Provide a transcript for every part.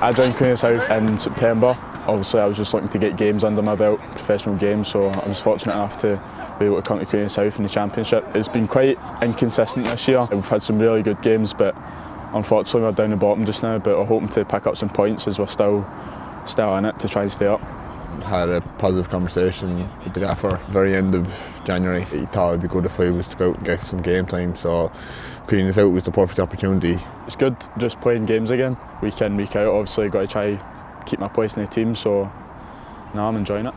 I joined Queen of the South in September. Obviously I was just looking to get games under my belt, professional games, so I was fortunate enough to be able to come to Queen of the South in the Championship. It's been quite inconsistent this year. We've had some really good games, but unfortunately we're down the bottom just now, but we're hoping to pick up some points as we're still in it to try and stay up. Had a positive conversation with the gaffer at the very end of January. He thought it'd be good if I was to go out and get some game time, so Queen of the South was the perfect opportunity. It's good just playing games again, week in, week out. Obviously got to try keep my place in the team, so now I'm enjoying it.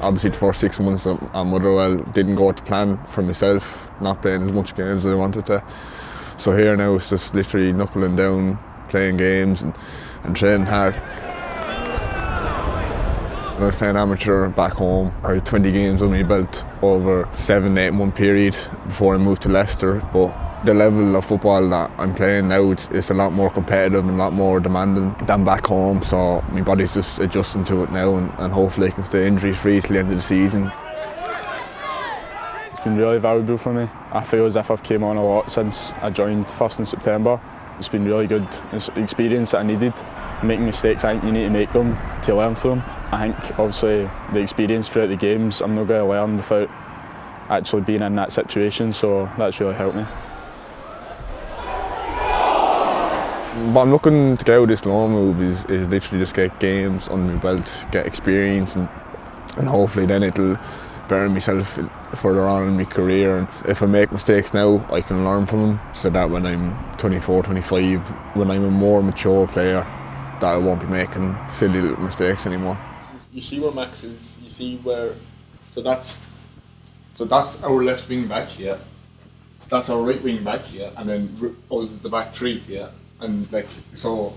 Obviously the first 6 months at Motherwell didn't go to plan for myself, not playing as much games as I wanted to. So here now it's just literally knuckling down, playing games and training hard. When I was playing amateur back home, I had 20 games under my belt over a 7-8 month period before I moved to Leicester. But the level of football that I'm playing now is a lot more competitive and a lot more demanding than back home. So my body's just adjusting to it now, and hopefully I can stay injury free till the end of the season. It's been really valuable for me. I feel as if I've came on a lot since I joined first in September. It's been really good. It's an experience that I needed. Making mistakes, I think you need to make them to learn from them. I think obviously the experience throughout the games, I'm not going to learn without actually being in that situation, so that's really helped me. What I'm looking to get out of this loan move is literally just get games under my belt, get experience, and hopefully then it'll better myself further on in my career. And if I make mistakes now, I can learn from them, so that when I'm 24, 25, when I'm a more mature player, that I won't be making silly little mistakes anymore. You see where Max is, you see where, so that's our left wing back, yeah. That's our right wing back, yeah. And then us the back three, yeah. And like, so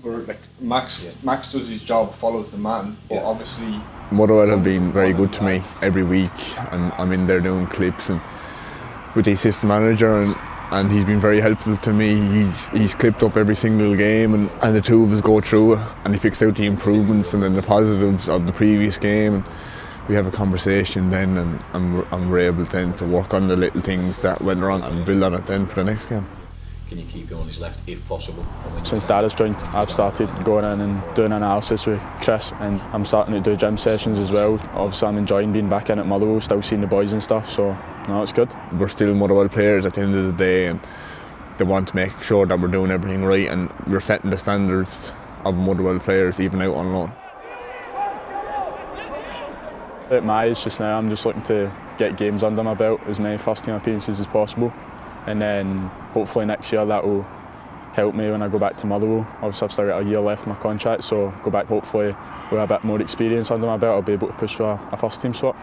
we're like Max does his job, follows the man, but obviously Motherwell have been very good to me every week, and I'm in there doing clips and with the assistant manager, and he's been very helpful to me. He's clipped up every single game, and the two of us go through it, and he picks out the improvements and then the positives of the previous game, and we have a conversation then, and we're able then to work on the little things that went wrong and build on it then for the next game. Can you keep him on his left if possible? Since Darragh's joined, I've started going in and doing analysis with Chris, and I'm starting to do gym sessions as well. Obviously I'm enjoying being back in at Motherwell, still seeing the boys and stuff, so no, it's good. We're still Motherwell players at the end of the day, and they want to make sure that we're doing everything right, and we're setting the standards of Motherwell players even out on loan. At my age just now, I'm just looking to get games under my belt, as many first team appearances as possible. And then hopefully next year that will help me when I go back to Motherwell. Obviously I've still got a year left in my contract, so go back hopefully with a bit more experience under my belt, I'll be able to push for a first team spot.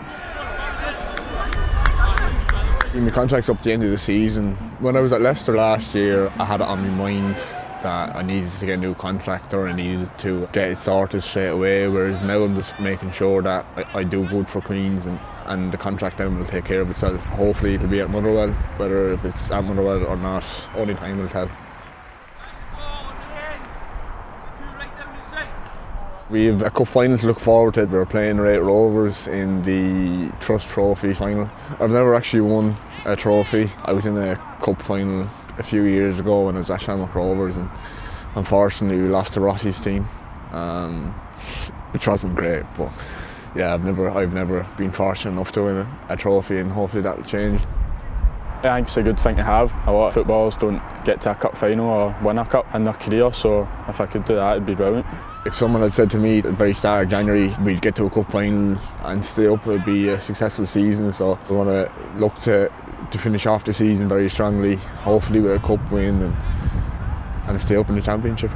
My contract's up at the end of the season. When I was at Leicester last year, I had it on my mind that I needed to get a new contract, or I needed to get it sorted straight away, whereas now I'm just making sure that I do good for Queens, and the contract then will take care of itself. Hopefully it'll be at Motherwell, whether if it's at Motherwell or not, only time will tell. We have a cup final to look forward to. We're playing Raith Rovers in the Trust Trophy final. I've never actually won a trophy. I was in a cup final a few years ago when I was at Raith Rovers, and unfortunately we lost to Rossi's team, which wasn't great, but yeah, I've never been fortunate enough to win a trophy, and hopefully that'll change. I think it's a good thing to have. A lot of footballers don't get to a cup final or win a cup in their career, so if I could do that, it'd be brilliant. If someone had said to me at the very start of January we'd get to a cup final and stay up, it'd be a successful season. So we want to look to finish off the season very strongly, hopefully with a cup win, and stay up in the championship.